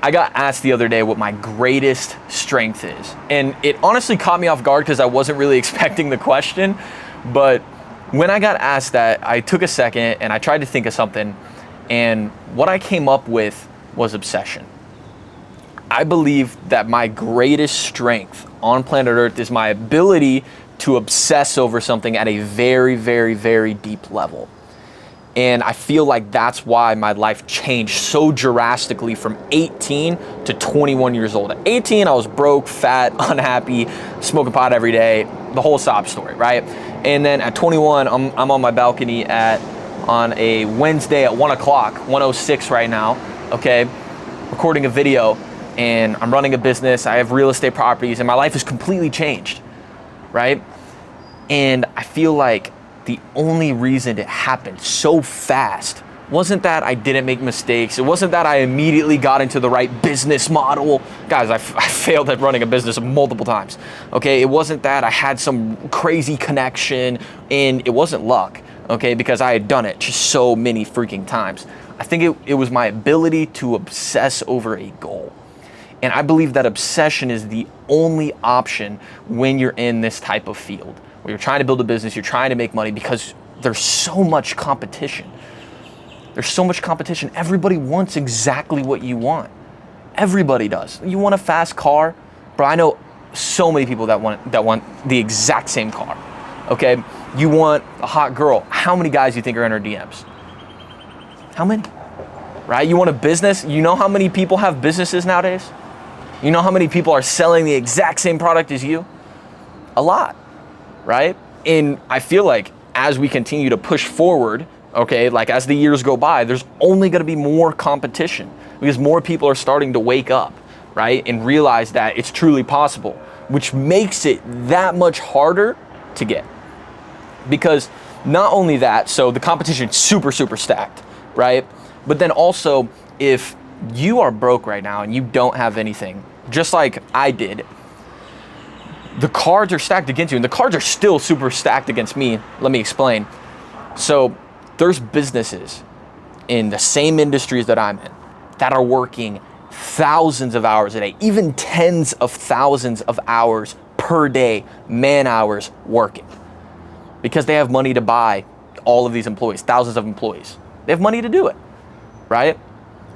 I got asked the other day what my greatest strength is. And it honestly caught me off guard because I wasn't really expecting the question. But when I got asked that, I took a second and I tried to think of something. And what I came up with was obsession. I believe that my greatest strength on planet Earth is my ability to obsess over something at a very, very, very deep level. And I feel like that's why my life changed so drastically from 18 to 21 years old. At 18, I was broke, fat, unhappy, smoking pot every day, the whole sob story, right? And then at 21, I'm on my balcony on a Wednesday at 1 o'clock, 1:06 right now, okay, recording a video, and I'm running a business, I have real estate properties, and my life has completely changed, right? And I feel like the only reason it happened so fast wasn't that I didn't make mistakes. It wasn't that I immediately got into the right business model. Guys, I failed at running a business multiple times, okay? It wasn't that I had some crazy connection, and it wasn't luck, okay? Because I had done it just so many freaking times. I think it was my ability to obsess over a goal. And I believe that obsession is the only option when you're in this type of field, where you're trying to build a business, you're trying to make money, because there's so much competition. There's so much competition. Everybody wants exactly what you want. Everybody does. You want a fast car? Bro, I know so many people that want the exact same car, okay? You want a hot girl. How many guys do you think are in her DMs? How many? Right? You want a business? You know how many people have businesses nowadays? You know how many people are selling the exact same product as you? A lot, right? And I feel like as we continue to push forward, okay, like as the years go by, there's only gonna be more competition because more people are starting to wake up, right? And realize that it's truly possible, which makes it that much harder to get. Because not only that, so the competition's super, super stacked, right? But then also, if you are broke right now and you don't have anything, just like I did, the cards are stacked against you, and the cards are still super stacked against me. Let me explain. So there's businesses in the same industries that I'm in that are working thousands of hours a day, even tens of thousands of hours per day, man hours working, because they have money to buy all of these employees, thousands of employees. They have money to do it, right?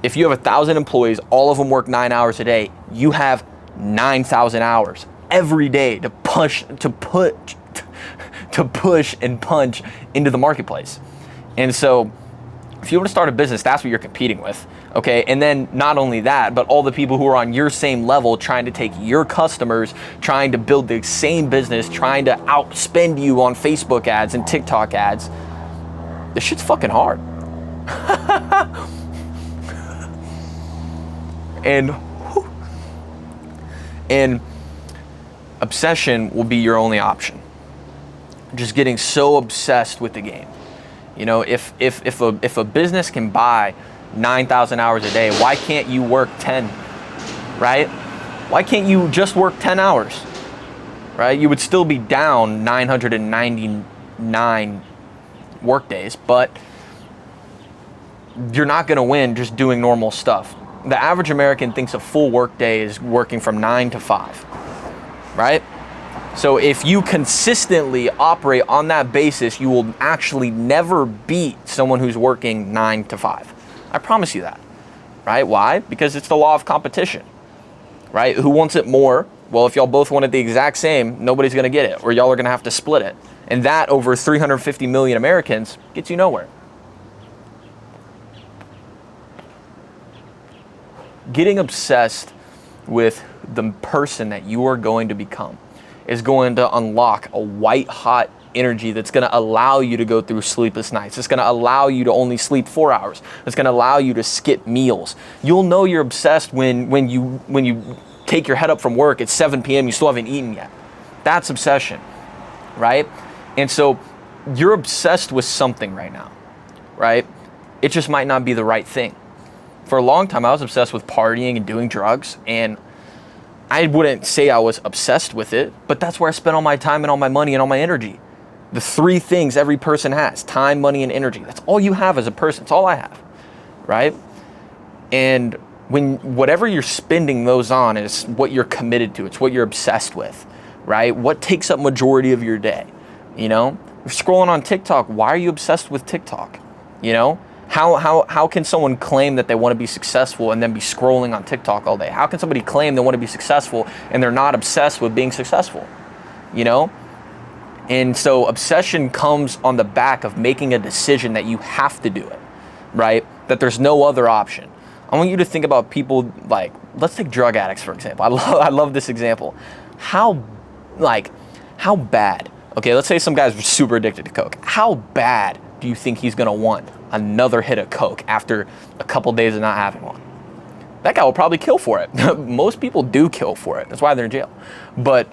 If you have 1,000 employees, all of them work 9 hours a day, you have 9,000 hours every day to push and punch into the marketplace. And so if you want to start a business, that's what you're competing with, okay? And then not only that, but all the people who are on your same level trying to take your customers, trying to build the same business, trying to outspend you on Facebook ads and TikTok ads. This shit's fucking hard. And obsession will be your only option. Just getting so obsessed with the game. You know, if a business can buy 9,000 hours a day, why can't you work 10, right? Why can't you just work 10 hours, right? You would still be down 999 work days, but you're not gonna win just doing normal stuff. The average American thinks a full work day is working from 9 to 5, right? So if you consistently operate on that basis, you will actually never beat someone who's working 9 to 5. I promise you that, right? Why? Because it's the law of competition, right? Who wants it more? Well, if y'all both want it the exact same, nobody's gonna get it, or y'all are gonna have to split it. And that over 350 million Americans gets you nowhere. Getting obsessed with the person that you are going to become is going to unlock a white hot energy that's going to allow you to go through sleepless nights. It's going to allow you to only sleep 4 hours. It's going to allow you to skip meals. You'll know you're obsessed when you take your head up from work at 7 p.m. you still haven't eaten yet. That's obsession, right? And so you're obsessed with something right now, right? It just might not be the right thing. For a long time, I was obsessed with partying and doing drugs, and I wouldn't say I was obsessed with it, but that's where I spent all my time and all my money and all my energy. The three things every person has: time, money, and energy. That's all you have as a person. It's all I have, right? And when whatever you're spending those on is what you're committed to. It's what you're obsessed with, right? What takes up majority of your day, you know? You're scrolling on TikTok. Why are you obsessed with TikTok? You know, how can someone claim that they want to be successful and then be scrolling on TikTok all day? How can somebody claim they want to be successful and they're not obsessed with being successful? You know? And so obsession comes on the back of making a decision that you have to do it, right? That there's no other option. I want you to think about people like, let's take drug addicts, for example. I love this example. How bad, okay, let's say some guy's super addicted to Coke. How bad do you think he's gonna want another hit of Coke after a couple days of not having one? That guy will probably kill for it. Most people do kill for it. That's why they're in jail. But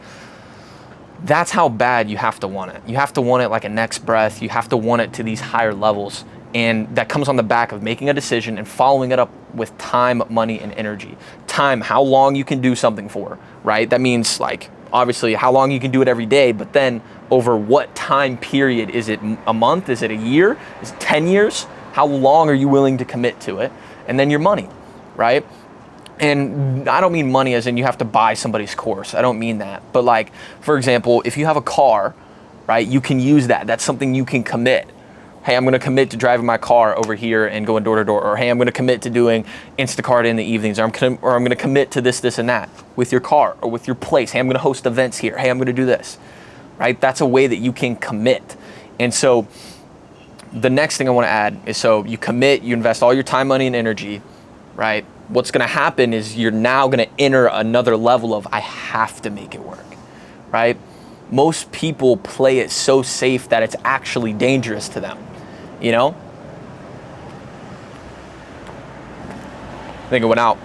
that's how bad you have to want it. You have to want it like a next breath. You have to want it to these higher levels. And that comes on the back of making a decision and following it up with time, money, and energy. Time, how long you can do something for, right? That means like, obviously how long you can do it every day, but then over what time period? Is it a month? Is it a year? Is it 10 years? How long are you willing to commit to it? And then your money, right? And I don't mean money as in you have to buy somebody's course. I don't mean that. But like, for example, if you have a car, right, you can use that. That's something you can commit. Hey, I'm going to commit to driving my car over here and going door to door. Or hey, I'm going to commit to doing Instacart in the evenings. Or I'm going to commit to this, and that with your car or with your place. Hey, I'm going to host events here. Hey, I'm going to do this, right? That's a way that you can commit. And so the next thing I want to add is, so you commit, you invest all your time, money, and energy, right? What's going to happen is you're now going to enter another level of, I have to make it work, right? Most people play it so safe that it's actually dangerous to them. You know? I think it went out.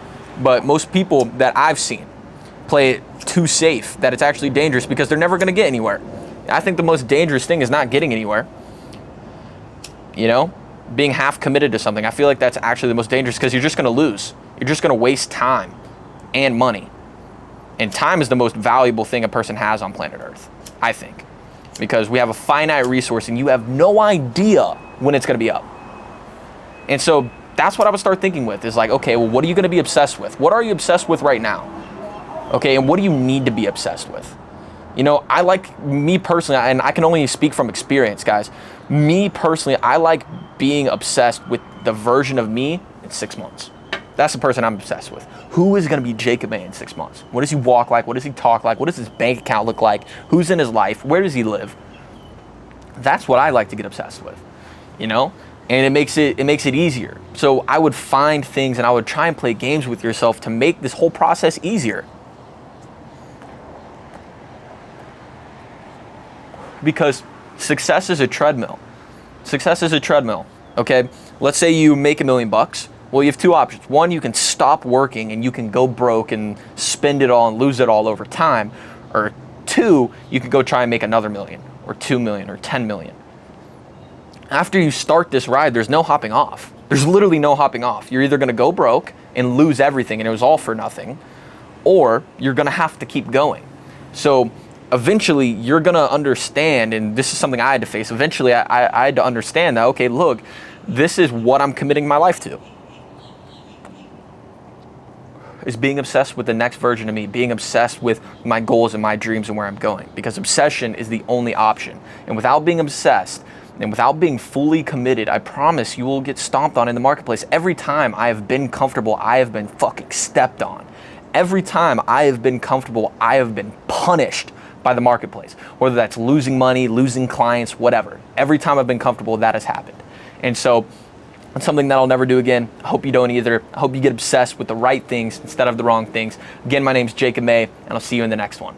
But most people that I've seen play it too safe that it's actually dangerous because they're never going to get anywhere. I think the most dangerous thing is not getting anywhere. You know? Being half committed to something. I feel like that's actually the most dangerous because you're just going to lose. You're just going to waste time and money. And time is the most valuable thing a person has on planet Earth, I think. Because we have a finite resource and you have no idea when it's going to be up. And so that's what I would start thinking with is like, okay, well, what are you going to be obsessed with? What are you obsessed with right now? Okay, and what do you need to be obsessed with? You know, I like, me personally, and I can only speak from experience, guys. Me personally, I like being obsessed with the version of me in 6 months. That's the person I'm obsessed with. Who is going to be Jacob A in 6 months? What does he walk like? What does he talk like? What does his bank account look like? Who's in his life? Where does he live? That's what I like to get obsessed with, you know? And it makes it easier. So I would find things and I would try and play games with yourself to make this whole process easier. Because success is a treadmill. Success is a treadmill, okay? Let's say you make $1 million. Well, you have two options. One, you can stop working and you can go broke and spend it all and lose it all over time. Or two, you can go try and make another $1 million or $2 million or $10 million. After you start this ride, there's no hopping off. There's literally no hopping off. You're either going to go broke and lose everything and it was all for nothing, or you're going to have to keep going. So eventually you're going to understand, and this is something I had to face. Eventually I had to understand that, okay, look, this is what I'm committing my life to. Is being obsessed with the next version of me, being obsessed with my goals and my dreams and where I'm going. Because obsession is the only option. And without being obsessed and without being fully committed, I promise you will get stomped on in the marketplace. Every time I have been comfortable, I have been fucking stepped on. Every time I have been comfortable, I have been punished by the marketplace. Whether that's losing money, losing clients, whatever. Every time I've been comfortable, that has happened. And so it's something that I'll never do again. I hope you don't either. I hope you get obsessed with the right things instead of the wrong things. Again, my name's Jacob May, and I'll see you in the next one.